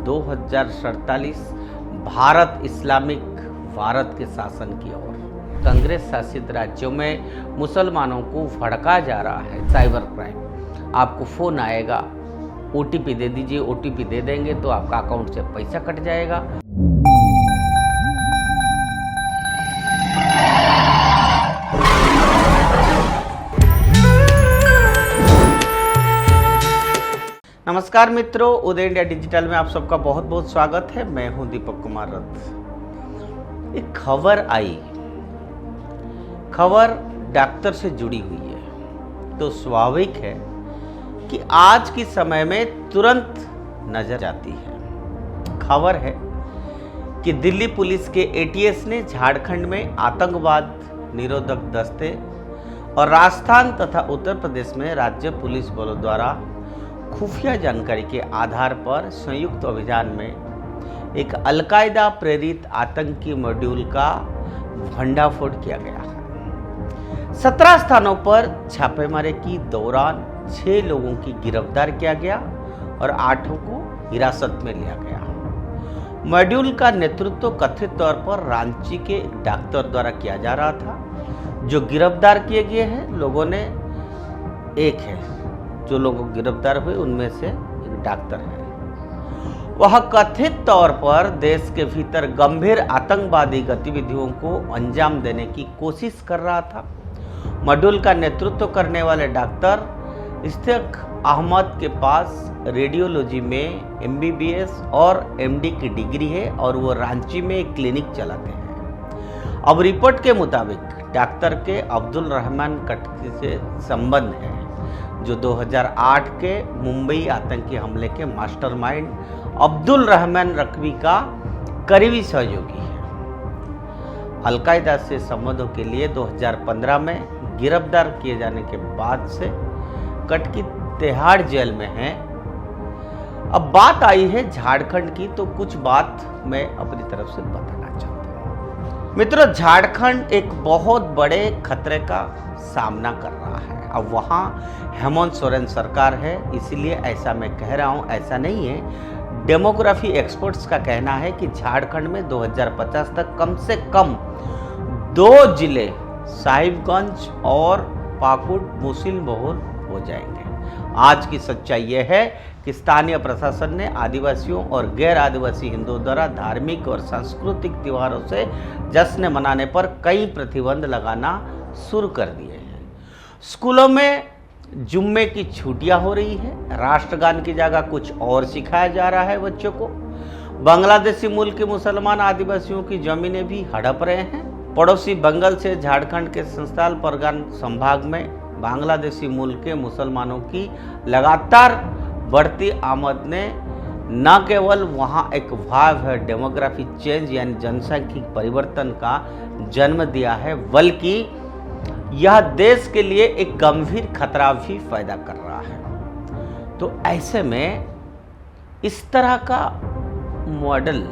2047 Bharat Islamic Bharat के शासन की ओर। कांग्रेस शासित राज्यों में मुसलमानों को भड़का जा रहा है साइबर क्राइम। आपको फ़ोन आएगा, OTP दे दीजिए, OTP दे देंगे तो आपका अकाउंट से पैसा कट जाएगा। नमस्कार मित्रों, उदय इंडिया डिजिटल में आप सबका बहुत बहुत स्वागत है। मैं हूं दीपक कुमार रथ। एक खबर आई, खबर डॉक्टर से जुड़ी हुई है तो स्वाभाविक है कि आज के समय में तुरंत नजर जाती है। खबर है कि दिल्ली पुलिस के ATS ने झारखंड में आतंकवाद निरोधक दस्ते और राजस्थान तथा उत्तर प्रदेश में राज्य पुलिस बलों द्वारा खुफिया जानकारी के आधार पर संयुक्त अभियान में एक अलकायदा प्रेरित आतंकी मॉड्यूल का भंडाफोड़ किया गया है। 17 स्थानों पर छापेमारी के दौरान 6 लोगों की गिरफ्तार किया गया और 8 को हिरासत में लिया गया। मॉड्यूल का नेतृत्व कथित तौर पर रांची के एक डॉक्टर द्वारा किया जा रहा था। जो गिरफ्तार किए गए हैं लोगों ने एक है, जो लोग गिरफ्तार हुए उनमें से एक डॉक्टर है। वह कथित तौर पर देश के भीतर गंभीर आतंकवादी गतिविधियों को अंजाम देने की कोशिश कर रहा था। मॉड्यूल का नेतृत्व करने वाले डॉक्टर इश्तियाक अहमद के पास रेडियोलॉजी में MBBS और MD की डिग्री है और वो रांची में एक क्लिनिक चलाते हैं। अब रिपोर्ट के मुताबिक डॉक्टर के अब्दुल रहमान कटकी से संबंध है, जो 2008 के मुंबई आतंकी हमले के मास्टरमाइंड अब्दुल रहमान रकवी का करीबी सहयोगी है। अलकायदा से संबंधों के लिए 2015 में गिरफ्तार किए जाने के बाद से कटकी तिहाड़ जेल में है। अब बात आई है झारखंड की, तो कुछ बात मैं अपनी तरफ से बताना चाहता हूँ। मित्रों, झारखंड एक बहुत बड़े खतरे का सामना कर रहा है। अब वहाँ हेमंत सोरेन सरकार है, इसीलिए ऐसा मैं कह रहा हूँ, ऐसा नहीं है। डेमोग्राफी एक्सपर्ट्स का कहना है कि झारखंड में 2050 तक कम से कम 2 जिले साहिबगंज और पाकुड़ मुस्लिम बहुल हो जाएंगे। आज की सच्चाई यह है कि स्थानीय प्रशासन ने आदिवासियों और गैर आदिवासी हिंदुओं द्वारा धार्मिक और सांस्कृतिक त्योहारों से जश्न मनाने पर कई प्रतिबंध लगाना शुरू कर दिए हैं। स्कूलों में जुम्मे की छुट्टियां हो रही है। राष्ट्रगान की जगह कुछ और सिखाया जा रहा है बच्चों को। बांग्लादेशी मूल के मुसलमान आदिवासियों की जमीनें भी हड़प रहे हैं। पड़ोसी बंगाल से झारखंड के संस्थान परगना संभाग में बांग्लादेशी मूल के मुसलमानों की लगातार बढ़ती आमद ने न केवल वहां एक भयावह डेमोग्राफी चेंज यानी जनसांख्यिक परिवर्तन का जन्म दिया है, बल्कि यह देश के लिए एक गंभीर खतरा भी पैदा कर रहा है। तो ऐसे में इस तरह का मॉडल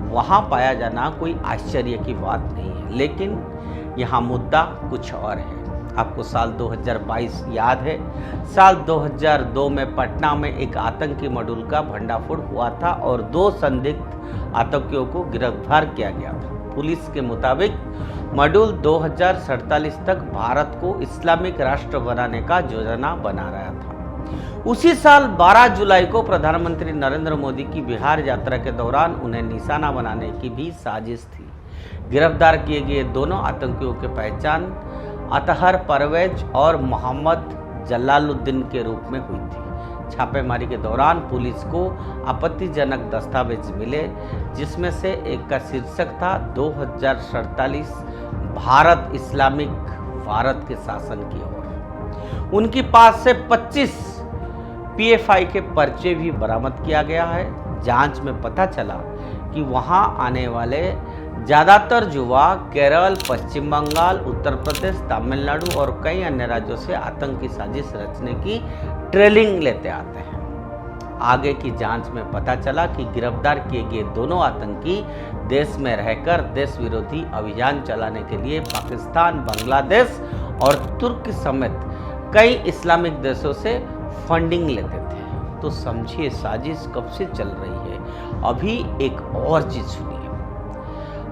वहां पाया जाना कोई आश्चर्य की बात नहीं है, लेकिन यहाँ मुद्दा कुछ और है। आपको साल 2022 याद है? साल 2002 में पटना में एक आतंकी मॉड्यूल का भंडाफोड़ हुआ था और 2 संदिग्ध आतंकियों को गिरफ्तार किया गया था। पुलिस के मुताबिक मॉड्यूल 2047 तक भारत को इस्लामिक राष्ट्र बनाने का योजना बना रहा था। उसी साल 12 जुलाई को प्रधानमंत्री नरेंद्र मोदी की बिहार यात्रा के दौरान उन्हें निशाना बनाने की भी साजिश थी। गिरफ्तार किए गए दोनों आतंकियों की पहचान अतहर परवेज और मोहम्मद जलालुद्दीन के रूप में हुई थी। छापेमारी के दौरान पुलिस को आपत्तिजनक दस्तावेज मिले, जिसमें से एक का शीर्षक था 2047 भारत इस्लामिक भारत के शासन की ओर। उनके पास से 25 PFI के पर्चे भी बरामद किया गया है। जांच में पता चला कि वहां आने वाले ज़्यादातर युवा केरल, पश्चिम बंगाल, उत्तर प्रदेश, तमिलनाडु और कई अन्य राज्यों से आतंकी साजिश रचने की ट्रेनिंग लेते आते हैं। आगे की जांच में पता चला कि गिरफ्तार किए गए दोनों आतंकी देश में रहकर देश विरोधी अभियान चलाने के लिए पाकिस्तान, बांग्लादेश और तुर्क समेत कई इस्लामिक देशों से फंडिंग लेते थे। तो समझिए साजिश कब से चल रही है अभी एक और चीज सुनिए।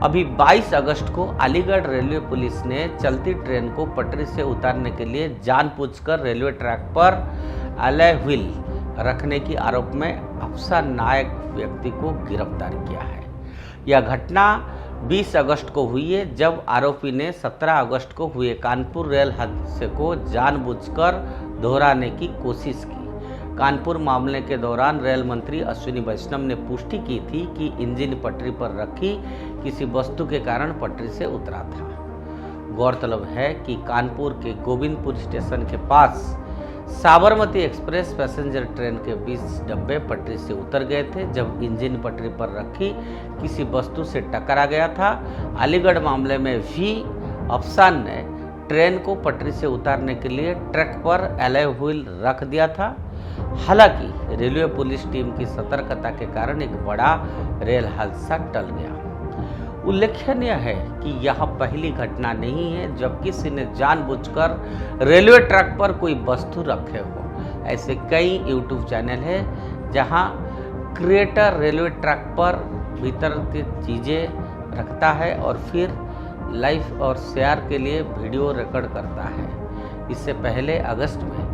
अभी 22 अगस्त को अलीगढ़ रेलवे पुलिस ने चलती ट्रेन को पटरी से उतारने के लिए जानबूझकर रेलवे ट्रैक पर अलॉय व्हील रखने के आरोप में अफसर नायक व्यक्ति को गिरफ्तार किया है। यह घटना 20 अगस्त को हुई है, जब आरोपी ने 17 अगस्त को हुए कानपुर रेल हादसे को जानबूझकर दोहराने की कोशिश की। कानपुर मामले के दौरान रेल मंत्री अश्विनी वैष्णव ने पुष्टि की थी कि इंजन पटरी पर रखी किसी वस्तु के कारण पटरी से उतरा था। गौरतलब है कि कानपुर के गोविंदपुर स्टेशन के पास साबरमती एक्सप्रेस पैसेंजर ट्रेन के 20 डब्बे पटरी से उतर गए थे, जब इंजन पटरी पर रखी किसी वस्तु से टकरा गया था। अलीगढ़ मामले में भी अफसर ने ट्रेन को पटरी से उतारने के लिए ट्रैक पर अलॉय व्हील रख दिया था। हालांकि रेलवे पुलिस टीम की सतर्कता के कारण एक बड़ा रेल हादसा टल गया। उल्लेखनीय है कि यह पहली घटना नहीं है जब किसी ने जानबूझकर रेलवे ट्रैक पर कोई वस्तु रखे हो। ऐसे कई यूट्यूब चैनल हैं जहां क्रिएटर रेलवे ट्रैक पर भीतर की चीज़ें रखता है और फिर लाइव और शेयर के लिए वीडियो रिकॉर्ड करता है। इससे पहले अगस्त में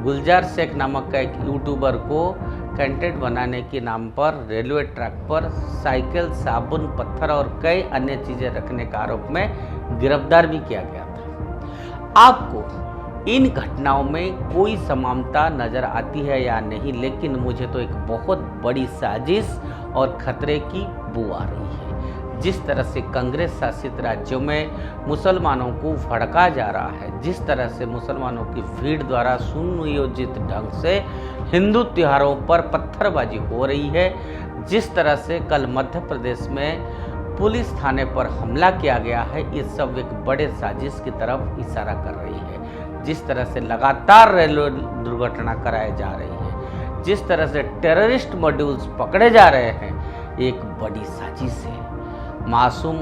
गुलजार शेख नामक का एक यूट्यूबर को कंटेंट बनाने के नाम पर रेलवे ट्रैक पर साइकिल, साबुन, पत्थर और कई अन्य चीजें रखने का आरोप में गिरफ्तार भी किया गया था। आपको इन घटनाओं में कोई समानता नजर आती है या नहीं, लेकिन मुझे तो एक बहुत बड़ी साजिश और खतरे की बू आ रही है। जिस तरह से कांग्रेस शासित राज्यों में मुसलमानों को भड़का जा रहा है, जिस तरह से मुसलमानों की भीड़ द्वारा सुनियोजित ढंग से हिंदू त्योहारों पर पत्थरबाजी हो रही है, जिस तरह से कल मध्य प्रदेश में पुलिस थाने पर हमला किया गया है, ये सब एक बड़े साजिश की तरफ इशारा कर रही है। जिस तरह से लगातार रेलवे दुर्घटना कराई जा रही है, जिस तरह से टेररिस्ट मॉड्यूल्स पकड़े जा रहे हैं, एक बड़ी साजिश है। मासूम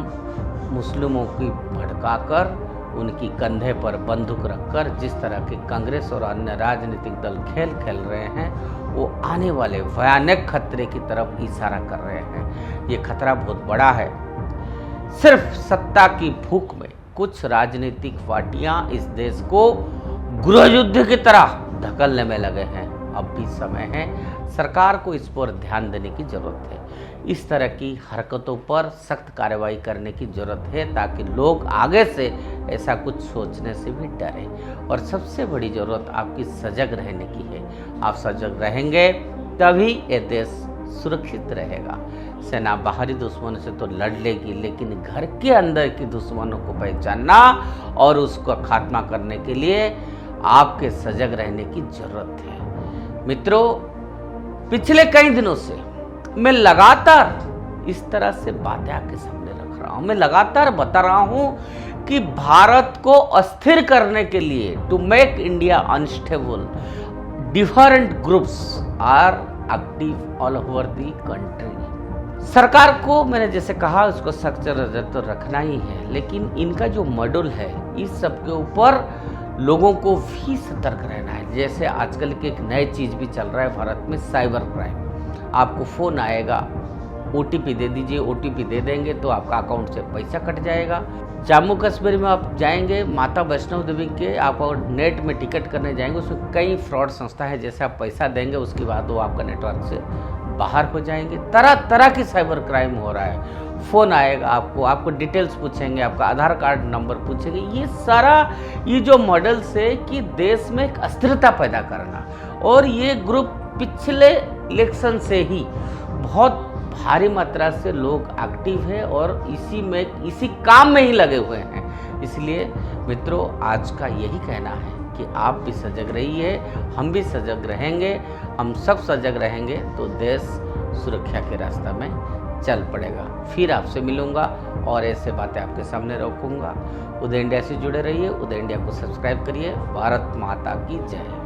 मुस्लिमों की भड़काकर उनकी कंधे पर बंदूक रखकर जिस तरह के कांग्रेस और अन्य राजनीतिक दल खेल खेल रहे हैं, वो आने वाले भयानक खतरे की तरफ इशारा कर रहे हैं। ये खतरा बहुत बड़ा है। सिर्फ सत्ता की भूख में कुछ राजनीतिक पार्टियां इस देश को गृह युद्ध की तरह धकेलने में लगे हैं। अब भी समय है, सरकार को इस पर ध्यान देने की जरूरत है। इस तरह की हरकतों पर सख्त कार्रवाई करने की जरूरत है, ताकि लोग आगे से ऐसा कुछ सोचने से भी डरें। और सबसे बड़ी जरूरत आपकी सजग रहने की है। आप सजग रहेंगे तभी ये देश सुरक्षित रहेगा। सेना बाहरी दुश्मनों से तो लड़ लेगी, लेकिन घर के अंदर की दुश्मनों को पहचानना और उसका खात्मा करने के लिए आपके सजग रहने की जरूरत है। मित्रों, पिछले कई दिनों से मैं लगातार इस तरह से बातें आपके सामने रख रहा हूं। मैं लगातार बता रहा हूं कि भारत को अस्थिर करने के लिए, to make India unstable, different groups are active all over the country. सरकार को मैंने जैसे कहा उसको सख्त नजर तो रखना ही है, लेकिन इनका जो मॉडल है इस सब के ऊपर लोगों को भी सतर्क रहना है। जैसे आजकल की एक नई चीज भी चल रहा है भारत में, साइबर क्राइम। आपको फोन आएगा, ओटीपी दे दीजिए, ओटीपी दे देंगे तो आपका अकाउंट से पैसा कट जाएगा। जम्मू कश्मीर में आप जाएंगे, माता वैष्णो देवी के आप अगर नेट में टिकट करने जाएंगे, उसमें कई फ्रॉड संस्था है। जैसे आप पैसा देंगे उसके बाद वो आपका नेटवर्क से बाहर हो जाएंगे। तरह तरह की साइबर क्राइम हो रहा है। फ़ोन आएगा आपको डिटेल्स पूछेंगे, आपका आधार कार्ड नंबर पूछेंगे। ये सारा ये जो मॉडल से कि देश में एक अस्थिरता पैदा करना, और ये ग्रुप पिछले इलेक्शन से ही बहुत भारी मात्रा से लोग एक्टिव है और इसी काम में ही लगे हुए हैं। इसलिए मित्रों, आज का यही कहना है कि आप भी सजग रहिए, हम भी सजग रहेंगे। हम सब सजग रहेंगे तो देश सुरक्षा के रास्ते में चल पड़ेगा। फिर आपसे मिलूंगा और ऐसे बातें आपके सामने रखूंगा। उदय इंडिया से जुड़े रहिए, उदय इंडिया को सब्सक्राइब करिए। भारत माता की जय।